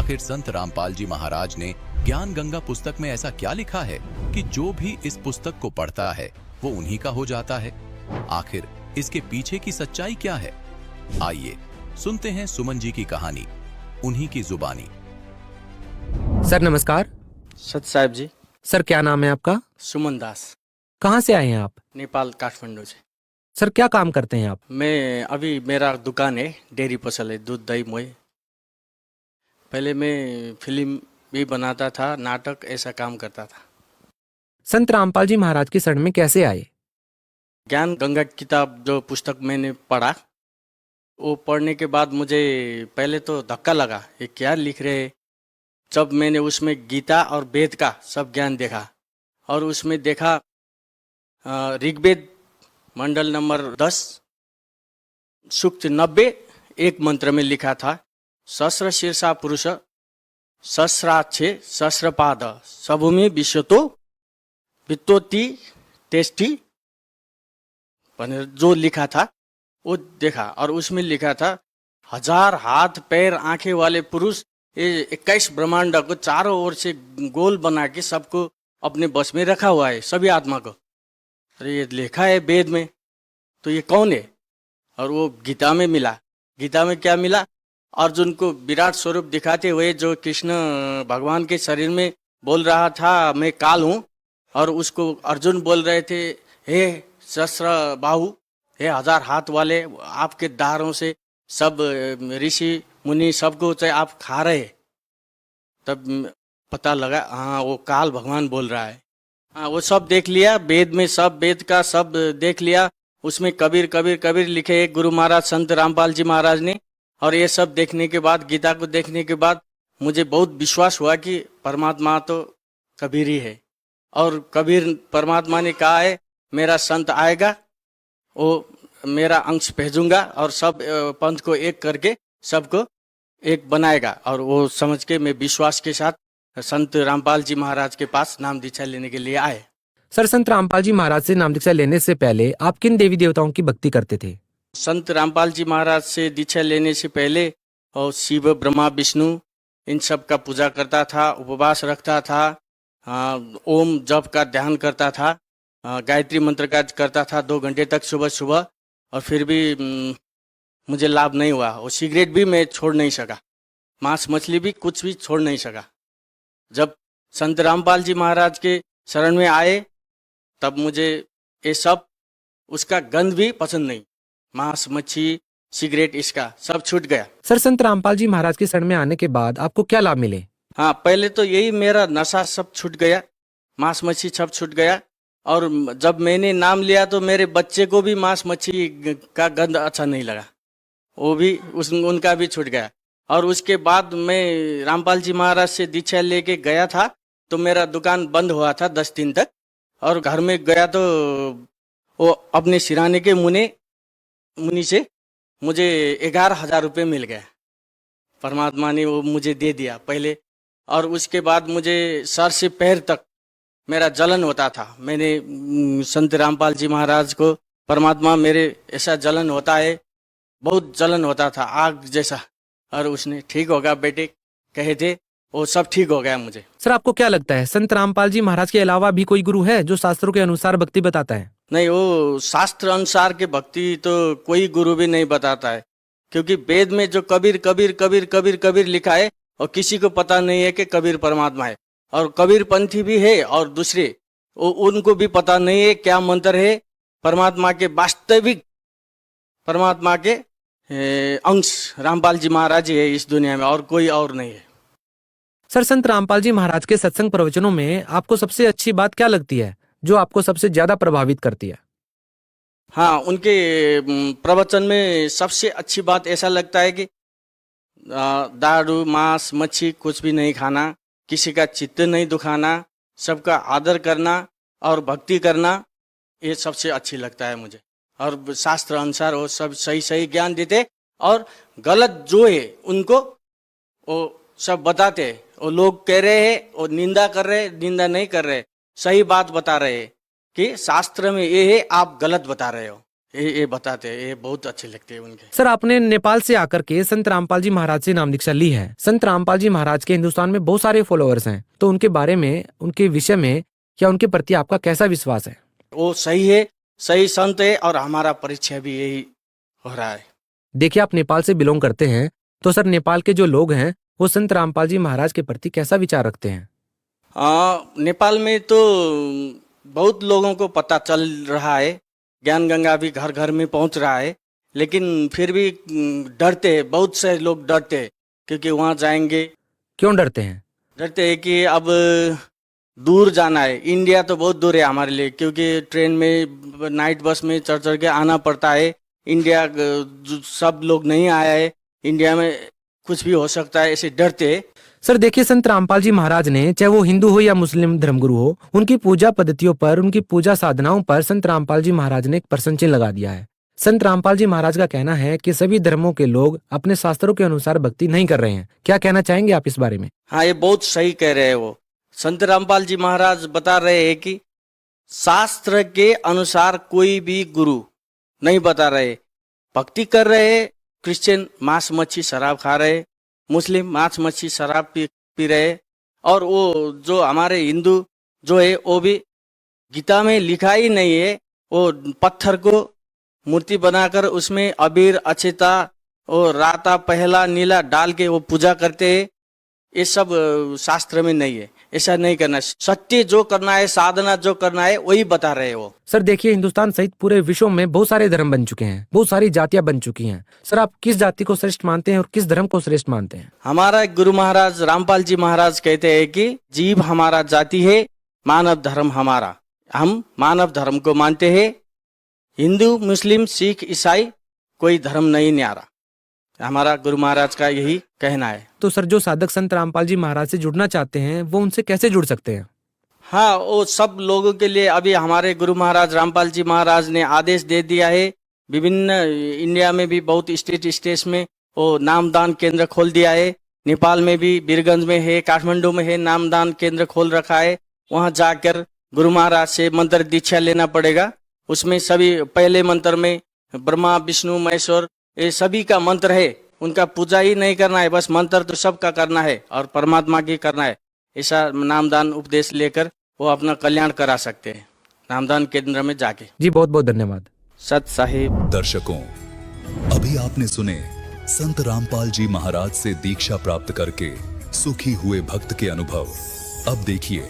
आखिर संत रामपाल जी महाराज ने ज्ञान गंगा पुस्तक में ऐसा क्या लिखा है कि जो भी इस पुस्तक को पढ़ता है वो उन्हीं का हो जाता है? आखिर इसके पीछे की सच्चाई क्या है? आइए सुनते हैं सुमन जी की कहानी, उन्हीं की जुबानी। सर नमस्कार। सत साहब जी। सर क्या नाम है आपका? सुमन दास। कहाँ से आए हैं आप? नेपाल काठमांडू से। सर क्या काम करते हैं आप? मैं अभी मेरा दुकान है, डेयरी पसल है, दूध दही मोए। पहले मैं फिल्म भी बनाता था, नाटक ऐसा काम करता था। संत रामपाल जी महाराज की शरण में कैसे आए? ज्ञान गंगा किताब जो पुस्तक मैंने पढ़ा, वो पढ़ने के बाद मुझे पहले तो धक्का लगा, ये क्या लिख रहे हैं। जब मैंने उसमें गीता और वेद का सब ज्ञान देखा और उसमें देखा ऋग्वेद मंडल नंबर 10 सूक्त 90 एक मंत्र में लिखा था, सहस्र शीर्षा पुरुष सहस्राक्षे सहस्रपाद सबभूमि विश्वतो वित्तोति तेष्टि, जो लिखा था वो देखा और उसमें लिखा था 1000 हाथ पैर आंखें वाले पुरुष ये 21 ब्रह्मांड को चारों ओर से गोल बना के सबको अपने बस में रखा हुआ है, सभी आत्मा को। अरे ये लिखा है वेद में, तो ये कौन है? और वो गीता में मिला। गीता में क्या मिला? अर्जुन को विराट स्वरूप दिखाते हुए जो कृष्ण भगवान के शरीर में बोल रहा था मैं काल हूँ, और उसको अर्जुन बोल रहे थे हे सहस्र बाहु, हे 1000 हाथ वाले, आपके दारों से सब ऋषि मुनि सबको चाहे आप खा रहे। तब पता लगा हाँ वो काल भगवान बोल रहा है। हाँ वो सब देख लिया, वेद में सब वेद का सब देख लिया। उसमें कबीर कबीर कबीर लिखे एक गुरु महाराज संत रामपाल जी महाराज ने। और ये सब देखने के बाद, गीता को देखने के बाद मुझे बहुत विश्वास हुआ कि परमात्मा तो कबीर ही है। और कबीर परमात्मा ने कहा है मेरा संत आएगा, वो मेरा अंश भेजूंगा और सब पंथ को एक करके सबको एक बनाएगा। और वो समझ के मैं विश्वास के साथ संत रामपाल जी महाराज के पास नाम दीक्षा लेने के लिए आए। सर संत रामपाल जी महाराज से नाम दीक्षा लेने से पहले आप किन देवी देवताओं की भक्ति करते थे? संत रामपाल जी महाराज से दीक्षा लेने से पहले और शिव ब्रह्मा विष्णु इन सब का पूजा करता था, उपवास रखता था, ओम जप का ध्यान करता था, गायत्री मंत्र का करता था 2 घंटे तक सुबह सुबह। और फिर भी मुझे लाभ नहीं हुआ। और सिगरेट भी मैं छोड़ नहीं सका, मांस मछली भी कुछ भी छोड़ नहीं सका। जब संत रामपाल जी महाराज के शरण में आए तब मुझे ये सब उसका गंध भी पसंद नहीं, मांस मच्छी सिगरेट इसका सब छूट गया। सर संत रामपाल जी महाराज की शरण में आने के बाद आपको क्या लाभ मिले? हाँ पहले तो यही मेरा नशा सब छूट गया, मांस मच्छी सब छूट गया। और जब मैंने नाम लिया तो मेरे बच्चे को भी मांस मच्छी का गंध अच्छा नहीं लगा, वो भी उनका भी छूट गया। और उसके बाद मैं रामपाल जी महाराज से दीक्षा लेके गया था तो मेरा दुकान बंद हुआ था 10 दिन तक। और घर में गया तो वो अपने सिराने के मुनि से मुझे 11,000 रुपये मिल गया। परमात्मा ने वो मुझे दे दिया पहले। और उसके बाद मुझे सर से पैर तक मेरा जलन होता था। मैंने संत रामपाल जी महाराज को, परमात्मा मेरे ऐसा जलन होता है, बहुत जलन होता था आग जैसा। और उसने ठीक होगा बेटे कहे थे, वो सब ठीक हो गया मुझे। सर आपको क्या लगता है संत रामपाल जी महाराज के अलावा भी कोई गुरु है जो शास्त्रों के अनुसार भक्ति बताता है? नहीं, वो शास्त्र अनुसार के भक्ति तो कोई गुरु भी नहीं बताता है। क्योंकि वेद में जो कबीर कबीर कबीर कबीर कबीर लिखा है और किसी को पता नहीं है कि कबीर परमात्मा है। और कबीर पंथी भी है और दूसरे उनको भी पता नहीं है क्या मंत्र है। परमात्मा के वास्तविक परमात्मा के अंश रामपाल जी महाराज ही है इस दुनिया में, और कोई और नहीं है। सर संत रामपाल जी महाराज के सत्संग प्रवचनों में आपको सबसे अच्छी बात क्या लगती है, जो आपको सबसे ज्यादा प्रभावित करती है? हाँ, उनके प्रवचन में सबसे अच्छी बात ऐसा लगता है कि दारू मांस मच्छी कुछ भी नहीं खाना, किसी का चित्त नहीं दुखाना, सबका आदर करना और भक्ति करना, ये सबसे अच्छी लगता है मुझे। और शास्त्र अनुसार वो सब सही सही ज्ञान देते और गलत जो है उनको वो सब बताते। वो लोग कह रहे हैं, वो निंदा कर रहे, निंदा नहीं कर रहे, सही बात बता रहे हैं कि शास्त्र में ये है, आप गलत बता रहे हो, ये बताते हैं, ये बहुत अच्छे लगते हैं उनके। सर, आपने नेपाल से आकर के संत रामपाल जी महाराज से नाम दीक्षा ली है। संत रामपाल जी महाराज के हिंदुस्तान में बहुत सारे फॉलोअर्स हैं, तो उनके बारे में, उनके विषय में या उनके प्रति आपका कैसा विश्वास है? वो सही है, सही संत है, और हमारा परिचय भी यही हो रहा है। देखिए, आप नेपाल से बिलोंग करते हैं, तो सर नेपाल के जो लोग हैं वो संत रामपाल जी महाराज के प्रति कैसा विचार रखते हैं? नेपाल में तो बहुत लोगों को पता चल रहा है, ज्ञान गंगा भी घर घर में पहुंच रहा है, लेकिन फिर भी डरते हैं, बहुत से लोग डरते हैं, क्योंकि वहाँ जाएंगे। क्यों डरते हैं? डरते हैं कि अब दूर जाना है, इंडिया तो बहुत दूर है हमारे लिए, क्योंकि ट्रेन में नाइट बस में चढ़ चढ़ के आना पड़ता है। इंडिया सब लोग नहीं आया है, इंडिया में कुछ भी हो सकता है, ऐसे डरते हैं। सर देखिए, संत रामपाल जी महाराज ने, चाहे वो हिंदू हो या मुस्लिम धर्मगुरु हो, उनकी पूजा पद्धतियों पर, उनकी पूजा साधनाओं पर संत रामपाल जी महाराज ने एक प्रश्न चिन्ह लगा दिया है। संत रामपाल जी महाराज का कहना है कि सभी धर्मों के लोग अपने शास्त्रों के अनुसार भक्ति नहीं कर रहे हैं। क्या कहना चाहेंगे आप इस बारे में? हाँ, ये बहुत सही कह रहे हैं। वो संत रामपाल जी महाराज बता रहे हैं कि शास्त्र के अनुसार कोई भी गुरु नहीं बता रहे। भक्ति कर रहे, क्रिश्चियन मांस मच्छी शराब खा रहे, मुस्लिम मांस मच्छी शराब पी रहे, और वो जो हमारे हिंदू जो है वो भी गीता में लिखा ही नहीं है, वो पत्थर को मूर्ति बनाकर उसमें अबीर अक्षता और राता पहला नीला डाल के वो पूजा करते हैं। ये सब शास्त्र में नहीं है, ऐसा नहीं करना। सत्य जो करना है, साधना जो करना है, वही बता रहे हैं वो। सर देखिए, हिंदुस्तान सहित पूरे विश्व में बहुत सारे धर्म बन चुके हैं, बहुत सारी जातियां बन चुकी हैं। सर, आप किस जाति को श्रेष्ठ मानते हैं और किस धर्म को श्रेष्ठ मानते हैं? हमारा गुरु महाराज रामपाल जी महाराज कहते हैं कि जीव हमारा जाति है, मानव धर्म हमारा। हम मानव धर्म को मानते हैं। हिंदू मुस्लिम सिख ईसाई कोई धर्म नहीं न्यारा, हमारा गुरु महाराज का यही कहना है। तो सर, जो साधक संत रामपाल जी महाराज से जुड़ना चाहते हैं वो उनसे कैसे जुड़ सकते हैं? हाँ, वो सब लोगों के लिए अभी हमारे गुरु महाराज रामपाल जी महाराज ने आदेश दे दिया है। विभिन्न इंडिया में भी बहुत स्टेट में वो नामदान केंद्र खोल दिया है। नेपाल में भी बीरगंज में है, काठमांडू में है, नामदान केंद्र खोल रखा है। वहाँ जाकर गुरु महाराज से मंत्र दीक्षा लेना पड़ेगा। उसमें सभी पहले मंत्र में ब्रह्मा विष्णु महेश्वर ये सभी का मंत्र है। उनका पूजा ही नहीं करना है, बस मंत्र तो सबका करना है और परमात्मा की करना है। ऐसा नामदान उपदेश लेकर वो अपना कल्याण करा सकते हैं नामदान केंद्र में जाके। जी बहुत बहुत धन्यवाद। सत साहिब। दर्शकों, अभी आपने सुने संत रामपाल जी महाराज से दीक्षा प्राप्त करके सुखी हुए भक्त के अनुभव। अब देखिए